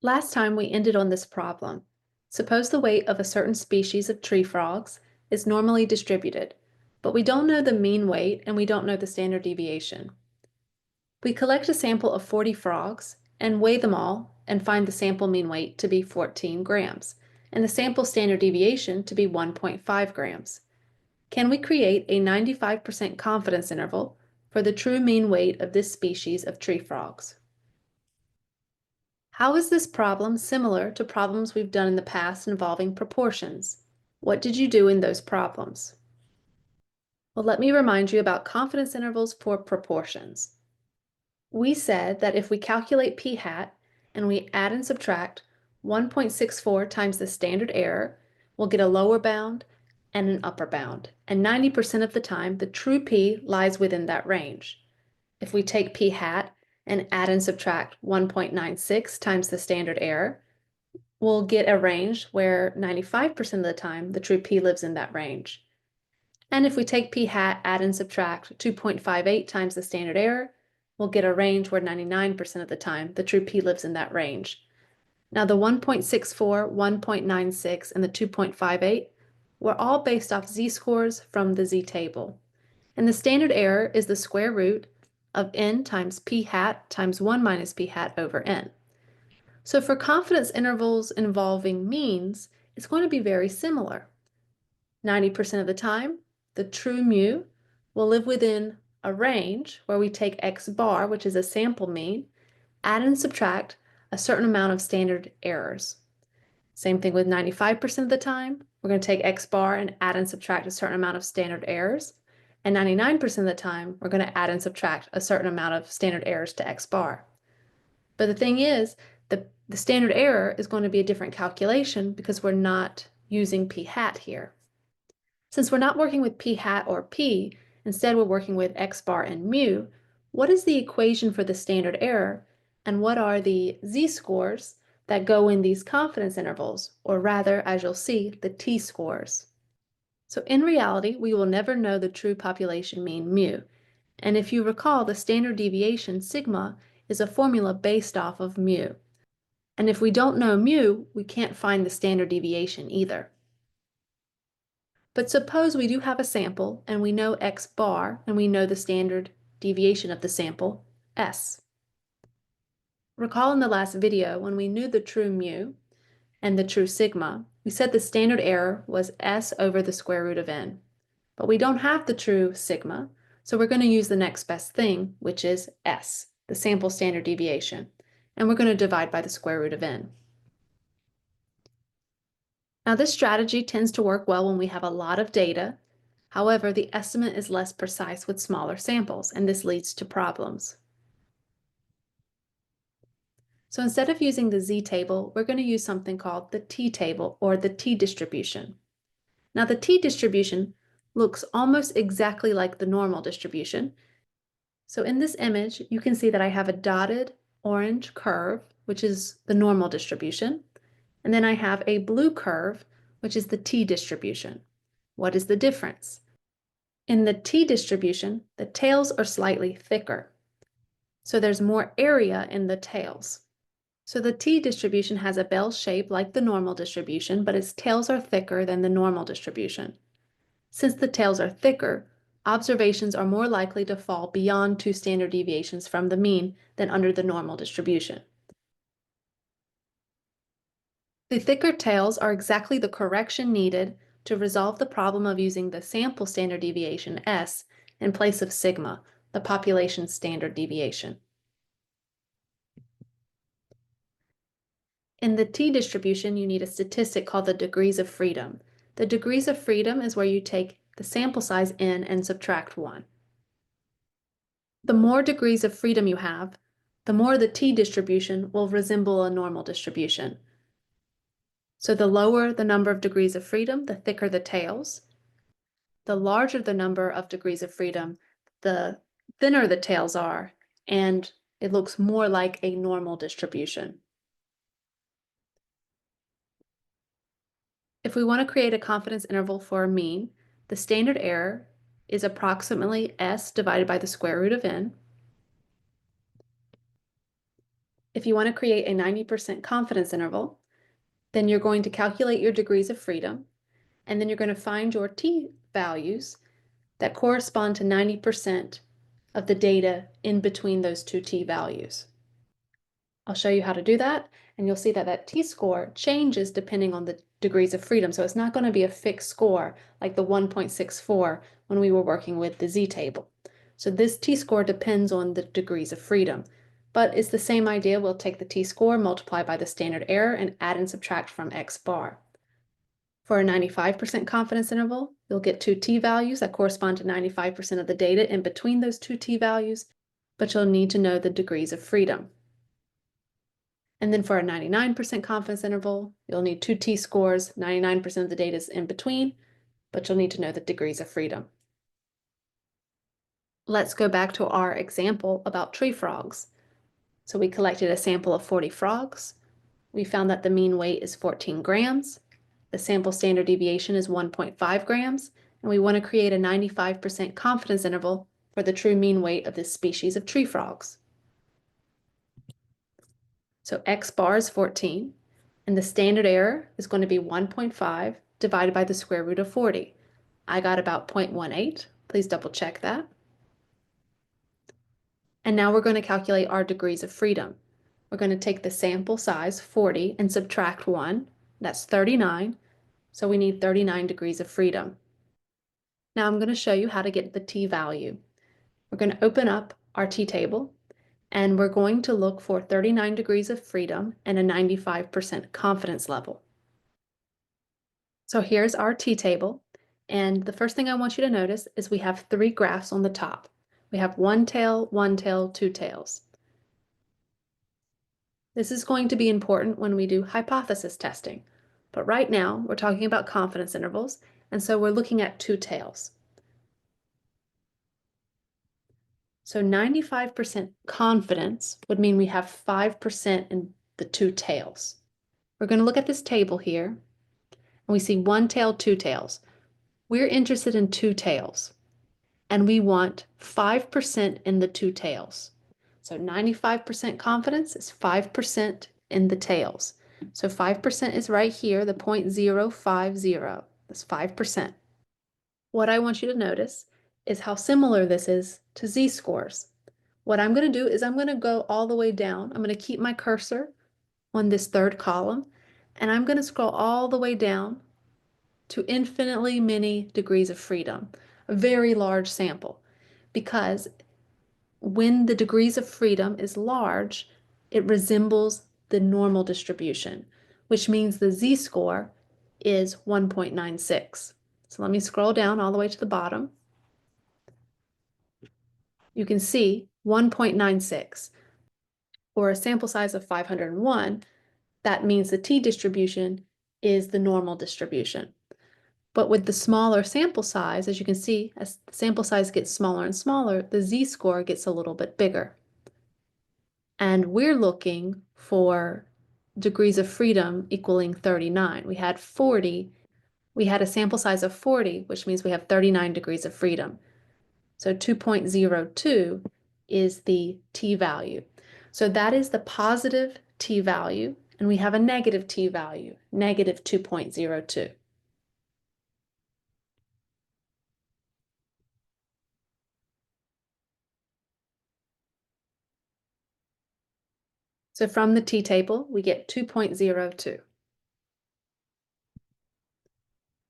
Last time we ended on this problem. Suppose the weight of a certain species of tree frogs is normally distributed, but we don't know the mean weight and we don't know the standard deviation. We collect a sample of 40 frogs and weigh them all and find the sample mean weight to be 14 grams and the sample standard deviation to be 1.5 grams. Can we create a 95% confidence interval for the true mean weight of this species of tree frogs? How is this problem similar to problems we've done in the past involving proportions? What did you do in those problems? Well, let me remind you about confidence intervals for proportions. We said that if we calculate p hat and we add and subtract 1.64 times the standard error, we'll get a lower bound and an upper bound, and 90% of the time the true p lies within that range. If we take p hat and add and subtract 1.96 times the standard error, we'll get a range where 95% of the time the true p lives in that range. And if we take p hat, add and subtract 2.58 times the standard error, we'll get a range where 99% of the time the true p lives in that range. Now the 1.64, 1.96, and the 2.58 were all based off z-scores from the z-table. And the standard error is the square root of n times p hat times 1 minus p hat over n. So for confidence intervals involving means, it's going to be very similar. 90% of the time, the true mu will live within a range where we take x bar, which is a sample mean, add and subtract a certain amount of standard errors. Same thing with 95% of the time, we're going to take x bar and add and subtract a certain amount of standard errors. And 99% of the time, we're going to add and subtract a certain amount of standard errors to x bar. But the thing is, the standard error is going to be a different calculation because we're not using p hat here. Since we're not working with p hat or p, instead we're working with x bar and mu, what is the equation for the standard error, and what are the z-scores that go in these confidence intervals, or rather, as you'll see, the t-scores? So in reality, we will never know the true population mean mu. And if you recall, the standard deviation sigma is a formula based off of mu. And if we don't know mu, we can't find the standard deviation either. But suppose we do have a sample and we know x bar and we know the standard deviation of the sample, s. Recall in the last video when we knew the true mu and the true sigma, we said the standard error was s over the square root of n. But we don't have the true sigma, so we're going to use the next best thing, which is s, the sample standard deviation, and we're going to divide by the square root of n. Now this strategy tends to work well when we have a lot of data. However, the estimate is less precise with smaller samples, and this leads to problems. So instead of using the z-table, we're going to use something called the t-table or the t-distribution. Now the t-distribution looks almost exactly like the normal distribution. So in this image, you can see that I have a dotted orange curve, which is the normal distribution. And then I have a blue curve, which is the t-distribution. What is the difference? In the t-distribution, the tails are slightly thicker. So there's more area in the tails. So the t-distribution has a bell shape like the normal distribution, but its tails are thicker than the normal distribution. Since the tails are thicker, observations are more likely to fall beyond 2 standard deviations from the mean than under the normal distribution. The thicker tails are exactly the correction needed to resolve the problem of using the sample standard deviation S in place of sigma, the population standard deviation. In the t-distribution, you need a statistic called the degrees of freedom. The degrees of freedom is where you take the sample size n and subtract 1. The more degrees of freedom you have, the more the t-distribution will resemble a normal distribution. So the lower the number of degrees of freedom, the thicker the tails. The larger the number of degrees of freedom, the thinner the tails are, and it looks more like a normal distribution. If we want to create a confidence interval for a mean, the standard error is approximately s divided by the square root of n. If you want to create a 90% confidence interval, then you're going to calculate your degrees of freedom, and then you're going to find your t-values that correspond to 90% of the data in between those two t-values. I'll show you how to do that, and you'll see that that t-score changes depending on the degrees of freedom. So it's not going to be a fixed score like the 1.64 when we were working with the z-table. So this t-score depends on the degrees of freedom. But it's the same idea. We'll take the t-score, multiply by the standard error, and add and subtract from x bar. For a 95% confidence interval, you'll get two t-values that correspond to 95% of the data in between those two t-values, but you'll need to know the degrees of freedom. And then for a 99% confidence interval, you'll need two t-scores, 99% of the data is in between, but you'll need to know the degrees of freedom. Let's go back to our example about tree frogs. So we collected a sample of 40 frogs. We found that the mean weight is 14 grams. The sample standard deviation is 1.5 grams, and we want to create a 95% confidence interval for the true mean weight of this species of tree frogs. So x bar is 14, and the standard error is going to be 1.5 divided by the square root of 40. I got about 0.18. Please double check that. And now we're going to calculate our degrees of freedom. We're going to take the sample size, 40, and subtract 1. That's 39. So we need 39 degrees of freedom. Now I'm going to show you how to get the t-value. We're going to open up our t-table, and we're going to look for 39 degrees of freedom and a 95% confidence level. So here's our t-table, and the first thing I want you to notice is we have three graphs on the top. We have one tail, two tails. This is going to be important when we do hypothesis testing, but right now we're talking about confidence intervals, and so we're looking at two tails. So 95% confidence would mean we have 5% in the two tails. We're going to look at this table here, and we see one tail, two tails. We're interested in two tails, and we want 5% in the two tails. So 95% confidence is 5% in the tails. So 5% is right here, the 0.050. That's 5%. What I want you to notice is how similar this is to z-scores. What I'm going to do is I'm going to go all the way down. I'm going to keep my cursor on this third column, and I'm going to scroll all the way down to infinitely many degrees of freedom, a very large sample, because when the degrees of freedom is large, it resembles the normal distribution, which means the z-score is 1.96. So let me scroll down all the way to the bottom. You can see 1.96. For a sample size of 501, that means the t-distribution is the normal distribution. But with the smaller sample size, as you can see, as the sample size gets smaller and smaller, the z-score gets a little bit bigger. And we're looking for degrees of freedom equaling 39. We had 40. We had a sample size of 40, which means we have 39 degrees of freedom. So 2.02 is the t-value. So that is the positive t-value, and we have a negative t-value, negative 2.02. So from the t-table, we get 2.02.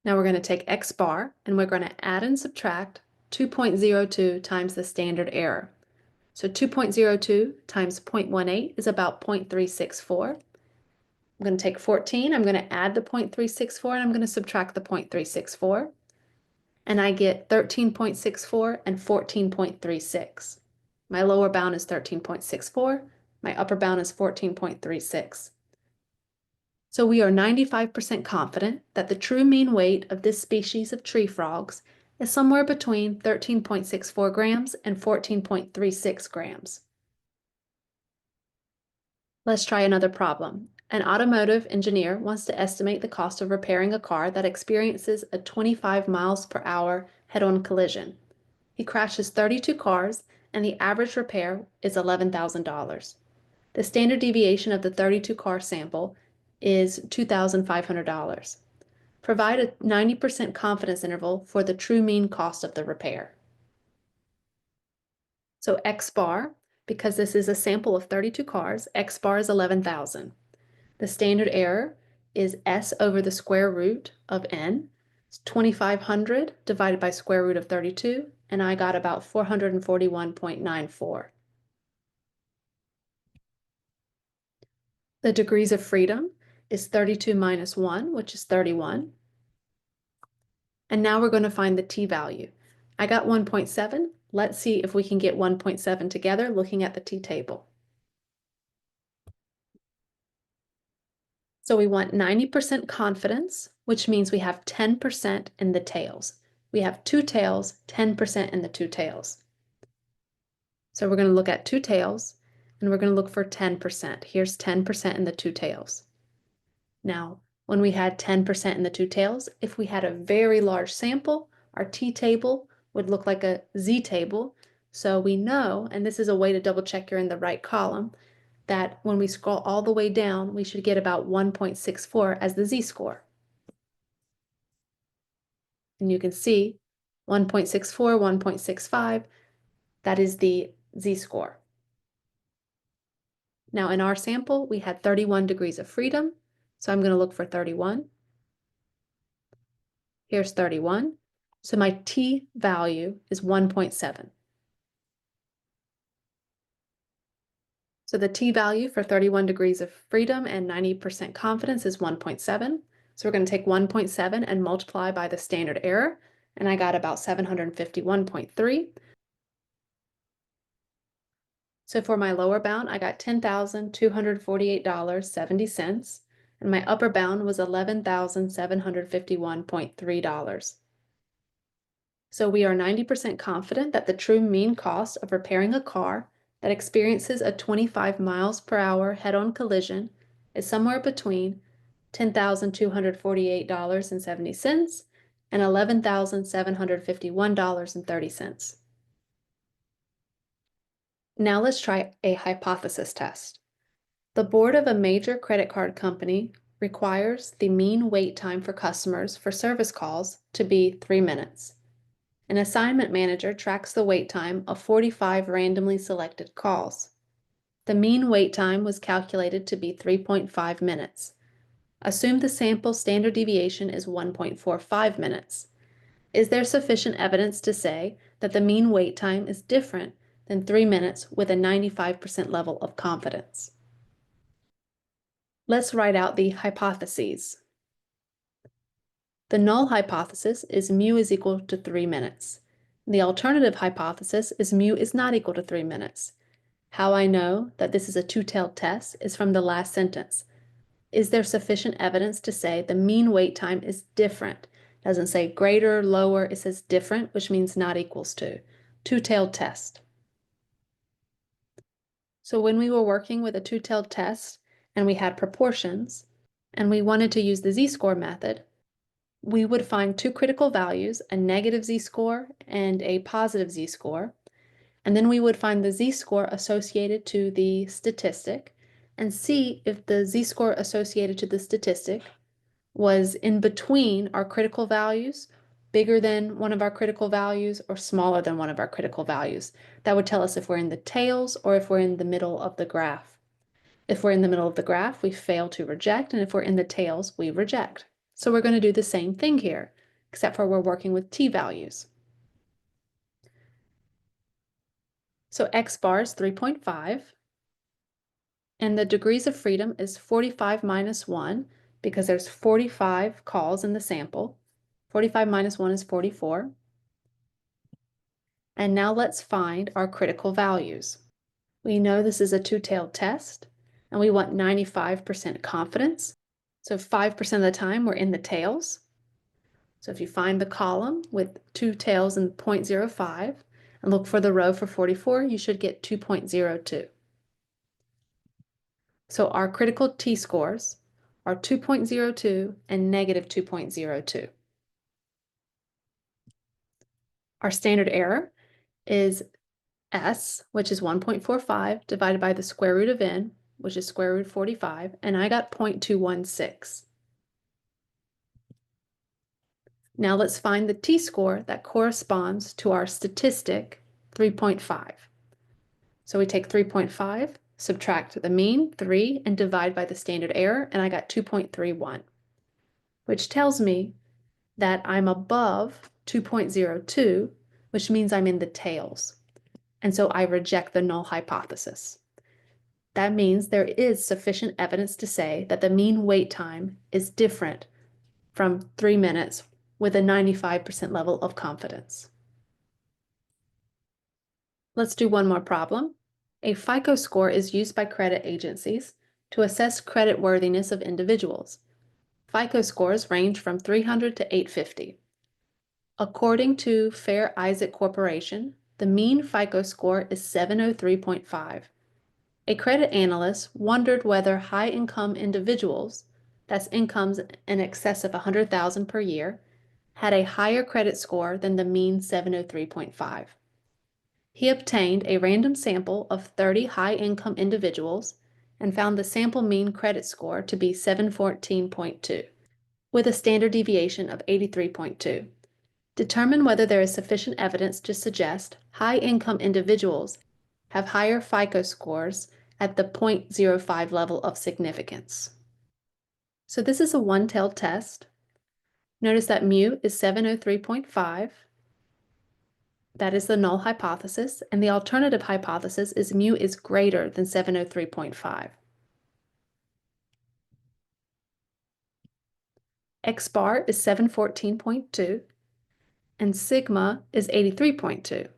Now we're going to take x bar, and we're going to add and subtract 2.02 times the standard error. So 2.02 times 0.18 is about 0.364. I'm going to take 14, I'm going to add the 0.364, and I'm going to subtract the 0.364. And I get 13.64 and 14.36. My lower bound is 13.64. My upper bound is 14.36. So we are 95% confident that the true mean weight of this species of tree frogs is somewhere between 13.64 grams and 14.36 grams. Let's try another problem. An automotive engineer wants to estimate the cost of repairing a car that experiences a 25 miles per hour head-on collision. He crashes 32 cars, and the average repair is $11,000. The standard deviation of the 32 car sample is $2,500. Provide a 90% confidence interval for the true mean cost of the repair. So X bar, because this is a sample of 32 cars, X bar is 11,000. The standard error is S over the square root of N. It's 2,500 divided by square root of 32, and I got about 441.94. The degrees of freedom is 32 minus 1, which is 31. And now we're going to find the t-value. I got 1.7. Let's see if we can get 1.7 together looking at the t-table. So we want 90% confidence, which means we have 10% in the tails. We have two tails, 10% in the two tails. So we're going to look at two tails, and we're going to look for 10%. Here's 10% in the two tails. Now, when we had 10% in the two tails, if we had a very large sample, our t-table would look like a z-table. So we know, and this is a way to double check you're in the right column, that when we scroll all the way down, we should get about 1.64 as the z-score. And you can see 1.64, 1.65, that is the z-score. Now in our sample, we had 31 degrees of freedom, so I'm going to look for 31. Here's 31. So my t-value is 1.7. So the t-value for 31 degrees of freedom and 90% confidence is 1.7. So we're going to take 1.7 and multiply by the standard error, and I got about 751.3. So for my lower bound, I got $10,248.70, and my upper bound was $11,751.3. So we are 90% confident that the true mean cost of repairing a car that experiences a 25 miles per hour head-on collision is somewhere between $10,248.70 and $11,751.30. Now let's try a hypothesis test. The board of a major credit card company requires the mean wait time for customers for service calls to be 3 minutes. An assignment manager tracks the wait time of 45 randomly selected calls. The mean wait time was calculated to be 3.5 minutes. Assume the sample standard deviation is 1.45 minutes. Is there sufficient evidence to say that the mean wait time is different than 3 minutes with a 95% level of confidence? Let's write out the hypotheses. The null hypothesis is mu is equal to 3 minutes. The alternative hypothesis is mu is not equal to 3 minutes. How I know that this is a two-tailed test is from the last sentence. Is there sufficient evidence to say the mean wait time is different? It doesn't say greater, lower, it says different, which means not equals to. Two-tailed test. So when we were working with a two-tailed test and we had proportions and we wanted to use the z-score method, we would find two critical values, a negative z-score and a positive z-score, and then we would find the z-score associated to the statistic and see if the z-score associated to the statistic was in between our critical values, bigger than one of our critical values, or smaller than one of our critical values. That would tell us if we're in the tails or if we're in the middle of the graph. If we're in the middle of the graph, we fail to reject, and if we're in the tails, we reject. So we're going to do the same thing here, except for we're working with t-values. So X bar is 3.5, and the degrees of freedom is 45 minus 1, because there's 45 calls in the sample. 45 minus 1 is 44. And now let's find our critical values. We know this is a two-tailed test, and we want 95% confidence. So 5% of the time we're in the tails. So if you find the column with two tails and 0.05 and look for the row for 44, you should get 2.02. So our critical t-scores are 2.02 and negative 2.02. Our standard error is S, which is 1.45 divided by the square root of N, which is square root 45, and I got 0.216. Now let's find the t-score that corresponds to our statistic 3.5. So we take 3.5, subtract the mean, 3, and divide by the standard error, and I got 2.31, which tells me that I'm above 2.02, which means I'm in the tails. And so I reject the null hypothesis. That means there is sufficient evidence to say that the mean wait time is different from 3 minutes with a 95% level of confidence. Let's do one more problem. A FICO score is used by credit agencies to assess credit worthiness of individuals. FICO scores range from 300 to 850. According to Fair Isaac Corporation, the mean FICO score is 703.5. A credit analyst wondered whether high-income individuals, that's incomes in excess of $100,000 per year, had a higher credit score than the mean 703.5. He obtained a random sample of 30 high-income individuals and found the sample mean credit score to be 714.2, with a standard deviation of 83.2. Determine whether there is sufficient evidence to suggest high-income individuals have higher FICO scores at the 0.05 level of significance. So this is a one-tailed test. Notice that mu is 703.5. That is the null hypothesis, and the alternative hypothesis is mu is greater than 703.5. X bar is 714.2, and sigma is 83.2.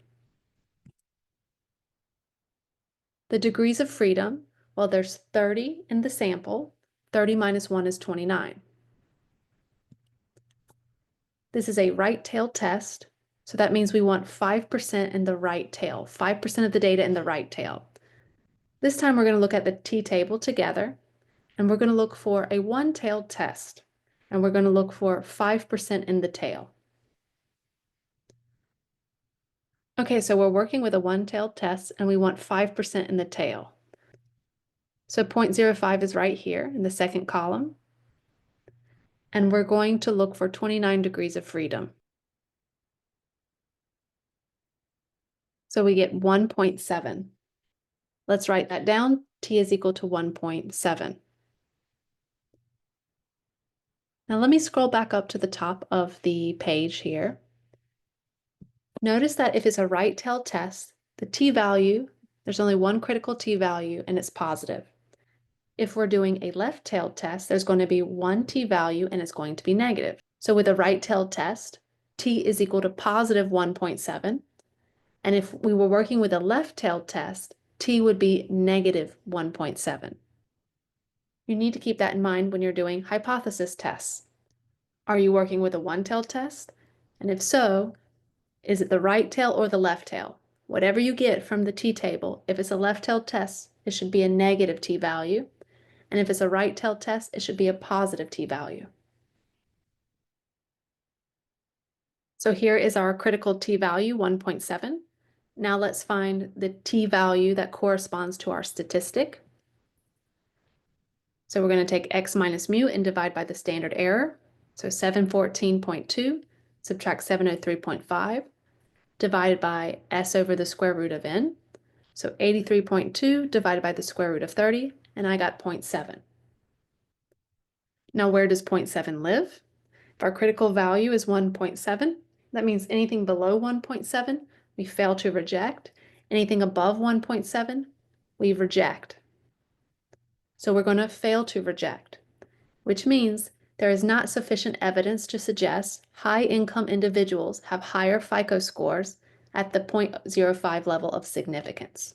The degrees of freedom, well, there's 30 in the sample. 30 minus 1 is 29. This is a right-tailed test, so that means we want 5% in the right tail, 5% of the data in the right tail. This time we're going to look at the t-table together, and we're going to look for a one-tailed test, and we're going to look for 5% in the tail. Okay, so we're working with a one-tailed test, and we want 5% in the tail. So 0.05 is right here in the second column, and we're going to look for 29 degrees of freedom. So we get 1.7. Let's write that down. T is equal to 1.7. Now let me scroll back up to the top of the page here. Notice that if it's a right-tailed test, the t-value, there's only one critical t-value and it's positive. If we're doing a left-tailed test, there's going to be one t-value and it's going to be negative. So with a right-tailed test, t is equal to positive 1.7. And if we were working with a left-tailed test, t would be negative 1.7. You need to keep that in mind when you're doing hypothesis tests. Are you working with a one-tailed test? And if so, is it the right tail or the left tail? Whatever you get from the t-table, if it's a left-tailed test, it should be a negative t-value. And if it's a right-tailed test, it should be a positive t-value. So here is our critical t-value, 1.7. Now let's find the t-value that corresponds to our statistic. So we're going to take x minus mu and divide by the standard error. So 714.2, subtract 703.5, divided by s over the square root of n. So 83.2 divided by the square root of 30, and I got 0.7. Now where does 0.7 live? If our critical value is 1.7, that means anything below 1.7, we fail to reject. Anything above 1.7, we reject. So we're going to fail to reject, which means there is not sufficient evidence to suggest high-income individuals have higher FICO scores at the 0.05 level of significance.